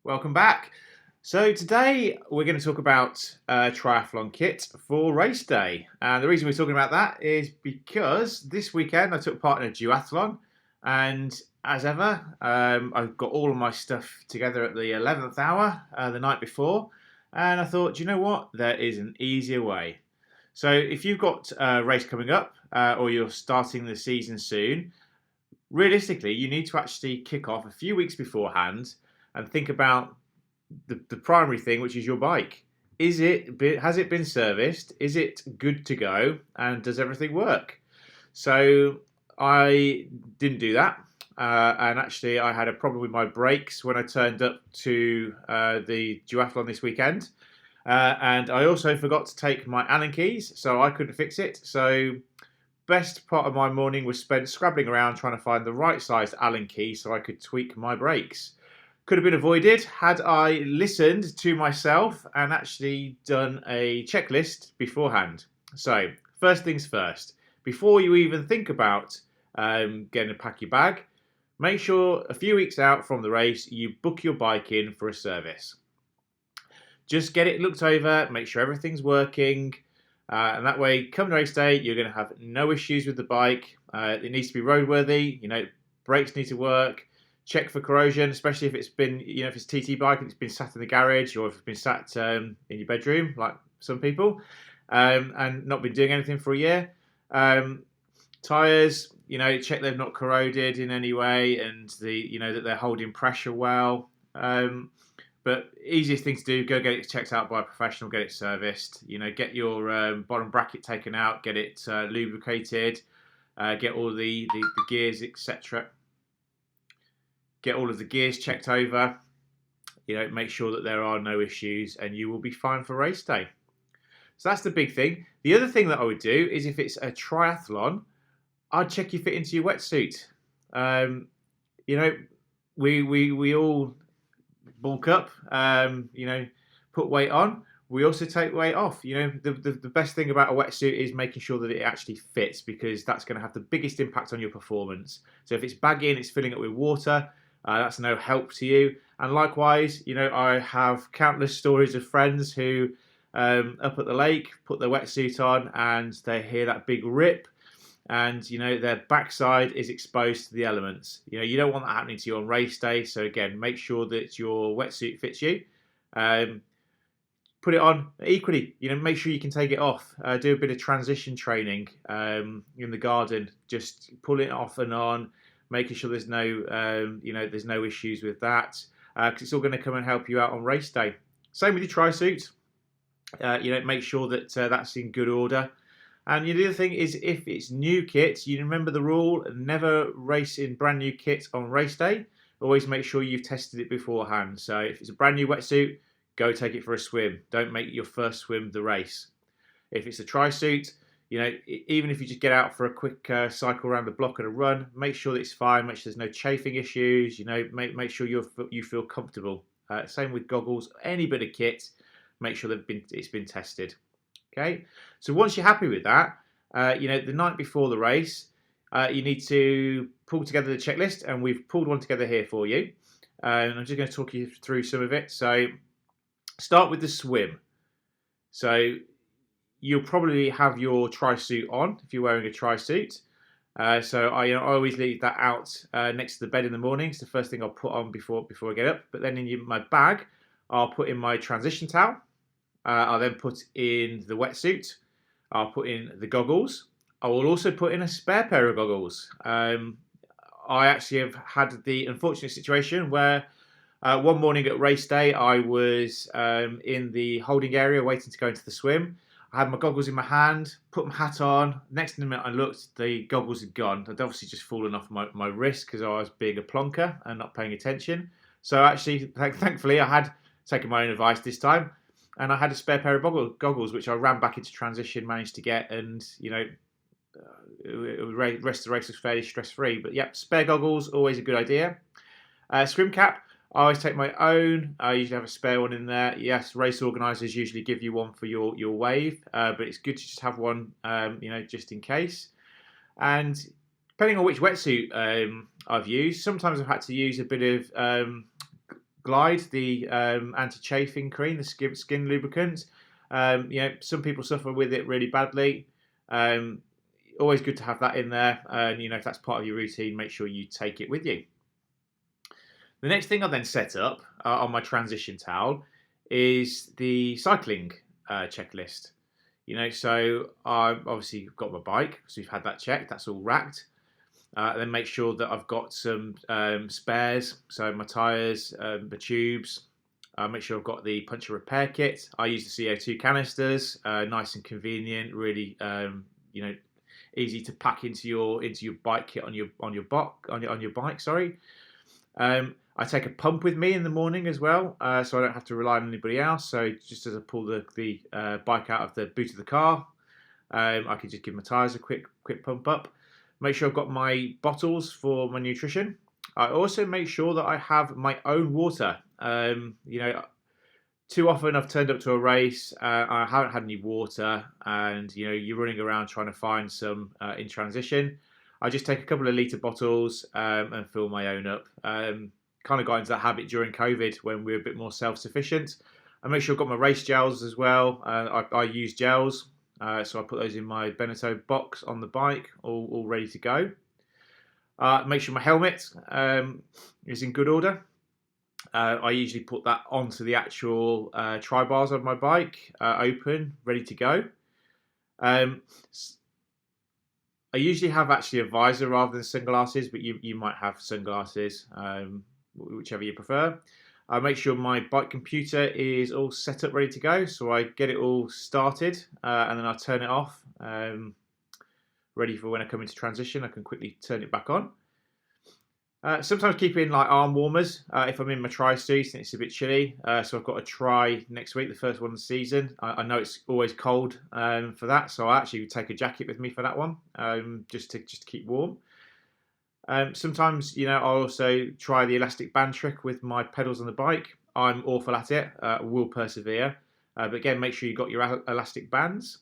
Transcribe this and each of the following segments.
Welcome back. So today we're going to talk about triathlon kit for race day. And the reason we're talking about that is because this weekend I took part in a duathlon, and as ever, I've got all of my stuff together at the 11th hour the night before, and I thought, you know what, there is an easier way. So if you've got a race coming up or you're starting the season soon, realistically, you need to actually kick off a few weeks beforehand and think about the primary thing, which is your bike. Has it been serviced? Is it good to go? And does everything work? So I didn't do that. And actually, I had a problem with my brakes when I turned up to the duathlon this weekend. And I also forgot to take my Allen keys, so I couldn't fix it. So best part of my morning was spent scrabbling around trying to find the right sized Allen key so I could tweak my brakes. Could have been avoided had I listened to myself and actually done a checklist beforehand. So, first things first, before you even think about getting to pack your bag, make sure a few weeks out from the race you book your bike in for a service. Just get it looked over, make sure everything's working, and that way, come race day, you're going to have no issues with the bike. It needs to be roadworthy. Brakes need to work. Check for corrosion, especially if it's been, if it's TT bike and it's been sat in the garage or if it's been sat in your bedroom, like some people, and not been doing anything for a year. Tires, check they've not corroded in any way, and that they're holding pressure well. But easiest thing to do, go get it checked out by a professional, get it serviced. Get your bottom bracket taken out, get it lubricated, get all the gears, etc. Get all of the gears checked over. Make sure that there are no issues, and you will be fine for race day. So that's the big thing. The other thing that I would do is if it's a triathlon, I'd check you fit into your wetsuit. We all bulk up, put weight on. We also take weight off. The best thing about a wetsuit is making sure that it actually fits, because that's going to have the biggest impact on your performance. So if it's baggy and it's filling up with water, that's no help to you. And likewise, I have countless stories of friends who up at the lake put their wetsuit on and they hear that big rip, and their backside is exposed to the elements. You don't want that happening to you on race day. So again, make sure that your wetsuit fits you. Put it on equally. Make sure you can take it off. Do a bit of transition training in the garden. Just pulling it off and on, making sure there's there's no issues with that, because it's all going to come and help you out on race day. Same with your tri-suit. Make sure that that's in good order. And the other thing is, if it's new kit, you remember the rule: never race in brand new kit on race day. Always make sure you've tested it beforehand. So if it's a brand new wetsuit, go take it for a swim. Don't make your first swim the race. If it's a tri-suit, even if you just get out for a quick cycle around the block and a run, make sure that it's fine. Make sure there's no chafing issues. Make sure you feel comfortable. Same with goggles. Any bit of kit, make sure that it's been tested. Okay, so once you're happy with that, the night before the race, you need to pull together the checklist, and we've pulled one together here for you. And I'm just going to talk you through some of it. So start with the swim. So you'll probably have your tri-suit on if you're wearing a tri-suit. So I always leave that out next to the bed in the morning. It's the first thing I'll put on before I get up. But then in my bag, I'll put in my transition towel. I'll then put in the wetsuit. I'll put in the goggles. I will also put in a spare pair of goggles. I actually have had the unfortunate situation where one morning at race day, I was in the holding area waiting to go into the swim. I had my goggles in my hand, put my hat on. Next minute I looked, the goggles had gone. I'd obviously just fallen off my wrist because I was being a plonker and not paying attention. So actually, thankfully, I had taken my own advice this time, and I had a spare pair of goggles, which I ran back into transition, managed to get, and the rest of the race was fairly stress-free. But yeah, spare goggles, always a good idea. Swim cap, I always take my own. I usually have a spare one in there. Yes, race organisers usually give you one for your wave, but it's good to just have one, just in case. And depending on which wetsuit I've used, sometimes I've had to use a bit of Glide, the anti-chafing cream, the skin lubricant. Some people suffer with it really badly. Um, Always good to have that in there. And if that's part of your routine, make sure you take it with you. The next thing I then set up on my transition towel is the cycling checklist. So I've obviously got my bike, so we've had that checked. That's all racked. Then make sure that I've got some spares, so my tyres, the tubes. Make sure I've got the puncture repair kit. I use the CO2 canisters, nice and convenient, really, easy to pack into your bike kit on your bike. Sorry. I take a pump with me in the morning as well, so I don't have to rely on anybody else. So just as I pull the bike out of the boot of the car, I can just give my tyres a quick pump up. Make sure I've got my bottles for my nutrition. I also make sure that I have my own water. Too often I've turned up to a race, I haven't had any water, and you're running around trying to find some in transition. I just take a couple of litre bottles and fill my own up. Kind of got into that habit during COVID when we were a bit more self-sufficient. I make sure I've got my race gels as well. I use gels, so I put those in my Beneteau box on the bike, all ready to go. Make sure my helmet is in good order. I usually put that onto the actual tri-bars of my bike, open, ready to go. I usually have actually a visor rather than sunglasses, but you might have sunglasses, whichever you prefer. I make sure my bike computer is all set up, ready to go. So I get it all started, and then I turn it off, ready for when I come into transition. I can quickly turn it back on. Sometimes keep in like arm warmers if I'm in my tri suit and it's a bit chilly. So I've got a tri next week, the first one of the season. I know it's always cold for that, so I actually take a jacket with me for that one, just to keep warm. Sometimes I'll also try the elastic band trick with my pedals on the bike. I'm awful at it. Will persevere, but again, make sure you've got your elastic bands.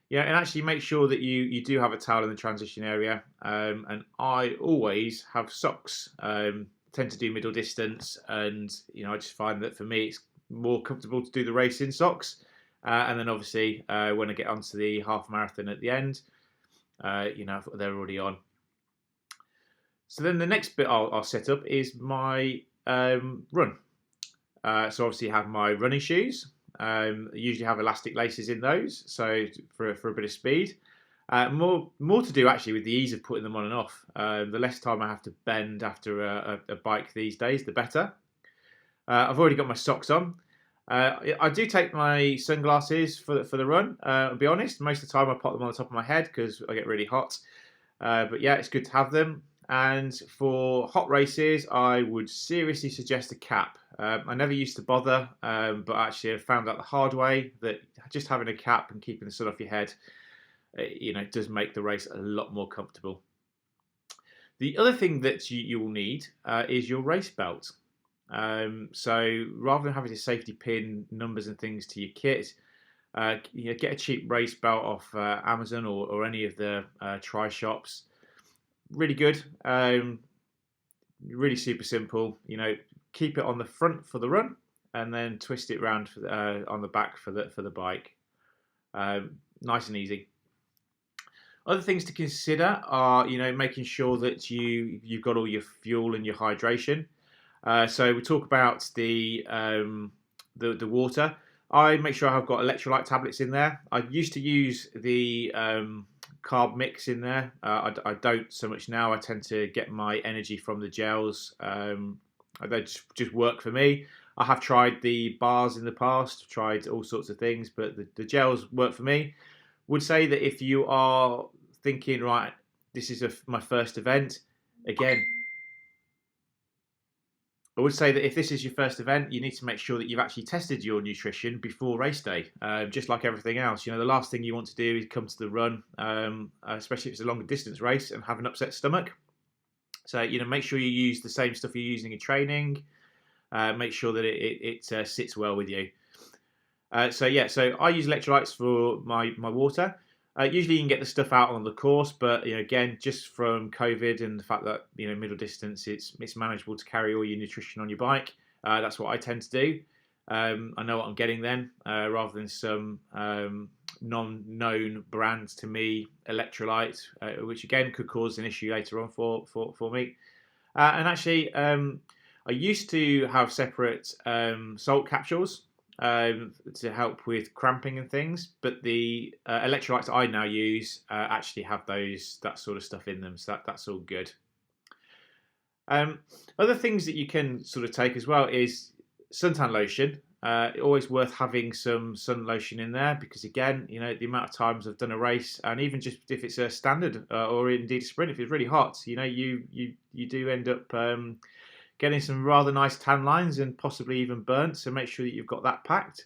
Yeah, and actually make sure that you do have a towel in the transition area. And I always have socks. Tend to do middle distance, and I just find that for me it's more comfortable to do the race in socks. And then obviously when I get onto the half marathon at the end, they're already on. So then the next bit I'll set up is my run. So obviously I have my running shoes. I usually have elastic laces in those, so for a bit of speed. More to do actually with the ease of putting them on and off. The less time I have to bend after a bike these days, the better. I've already got my socks on. I do take my sunglasses for the run. I'll be honest, most of the time I pop them on the top of my head because I get really hot. But yeah, it's good to have them. And for hot races, I would seriously suggest a cap. I never used to bother, but actually I found out the hard way that just having a cap and keeping the sun off your head, does make the race a lot more comfortable. The other thing that you will need is your race belt. So rather than having to safety pin numbers and things to your kit, get a cheap race belt off Amazon or any of the tri shops. Really good, really super simple. Keep it on the front for the run, and then twist it around on the back for the bike. Nice and easy. Other things to consider are making sure that you've got all your fuel and your hydration. So we talk about the water. I make sure I've got electrolyte tablets in there. I used to use the carb mix in there. I don't so much now. I tend to get my energy from the gels. They just work for me. I have tried the bars in the past, tried all sorts of things, but the gels work for me. Would say that if you are thinking, right, this is my first event, again, I would say that if this is your first event, you need to make sure that you've actually tested your nutrition before race day, just like everything else. The last thing you want to do is come to the run, especially if it's a longer distance race, and have an upset stomach. So, make sure you use the same stuff you're using in training. Make sure that it sits well with you. So I use electrolytes for my water. Usually you can get the stuff out on the course, but again, just from COVID and the fact that middle distance, it's manageable to carry all your nutrition on your bike. That's what I tend to do. I know what I'm getting then, rather than some non-known brands to me electrolyte, which again could cause an issue later on for me. And actually, I used to have separate salt capsules to help with cramping and things, but the electrolytes I now use actually have that sort of stuff in them, so that's all good. Other things that you can sort of take as well is suntan lotion. Always worth having some sun lotion in there, because again, the amount of times I've done a race, and even just if it's a standard or indeed a sprint, if it's really hot, you do end up getting some rather nice tan lines and possibly even burnt. So make sure that you've got that packed.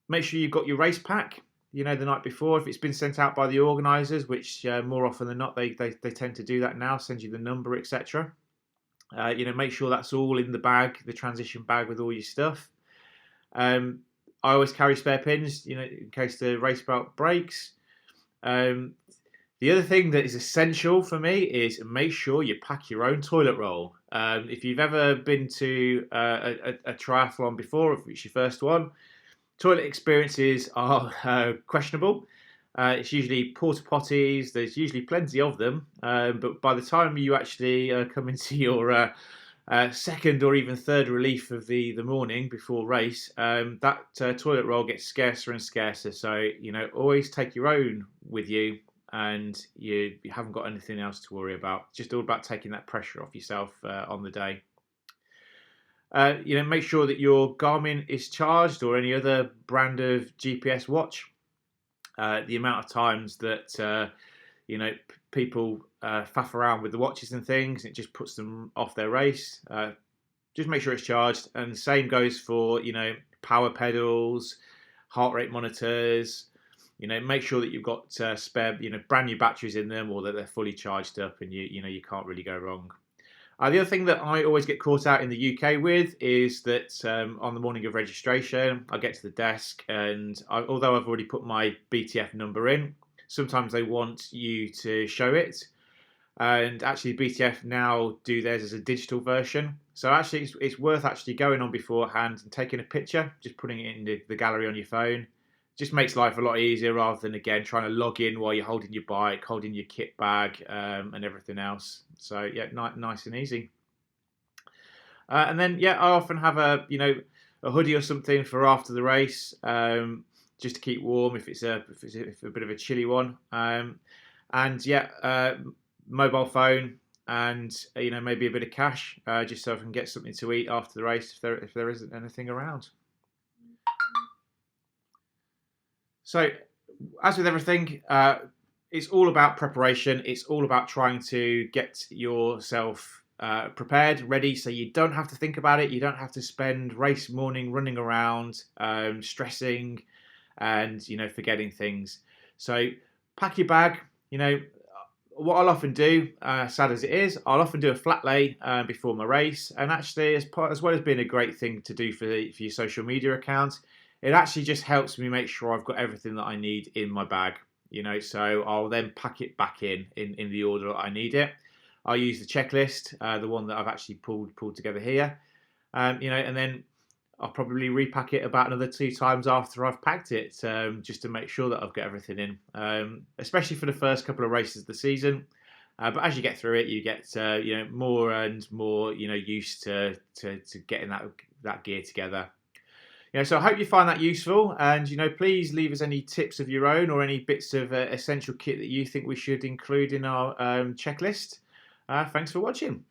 Make sure you've got your race pack, the night before, if it's been sent out by the organisers, which more often than not they tend to do that now, send you the number, etc. Make sure that's all in the bag, the transition bag with all your stuff. I always carry spare pins, in case the race belt breaks. The other thing that is essential for me is make sure you pack your own toilet roll. If you've ever been to a triathlon before, if it's your first one, toilet experiences are questionable. It's usually porta potties. There's usually plenty of them, but by the time you actually come into your second or even third relief of the morning before race, that toilet roll gets scarcer and scarcer. So always take your own with you, and you haven't got anything else to worry about. Just all about taking that pressure off yourself on the day. Make sure that your Garmin is charged, or any other brand of GPS watch. The amount of times that people faff around with the watches and things, it just puts them off their race. Just make sure it's charged, and the same goes for power pedals, heart rate monitors. Make sure that you've got spare brand new batteries in them, or that they're fully charged up, and you can't really go wrong. The other thing that I always get caught out in the UK with is that on the morning of registration, I get to the desk, and although I've already put my BTF number in, sometimes they want you to show it. And actually, BTF now do theirs as a digital version. So actually, it's worth actually going on beforehand and taking a picture, just putting it in the gallery on your phone. Just makes life a lot easier, rather than again trying to log in while you're holding your bike, holding your kit bag, and everything else. So yeah, nice and easy. And then I often have a hoodie or something for after the race, just to keep warm if it's a bit of a chilly one. Mobile phone, and maybe a bit of cash, just so I can get something to eat after the race if there isn't anything around. So, as with everything, it's all about preparation. It's all about trying to get yourself prepared, ready, so you don't have to think about it. You don't have to spend race morning running around, stressing, and forgetting things. So, pack your bag. What I'll often do, sad as it is, I'll often do a flat lay before my race, and actually, as well as being a great thing to do for your social media account, it actually just helps me make sure I've got everything that I need in my bag. So I'll then pack it back in the order that I need it. I'll use the checklist, the one that I've actually pulled together here, and then I'll probably repack it about another 2 times after I've packed it, just to make sure that I've got everything in, especially for the first couple of races of the season. But as you get through it, you get more and more used to getting that gear together. So I hope you find that useful, and please leave us any tips of your own, or any bits of essential kit that you think we should include in our checklist. Thanks for watching.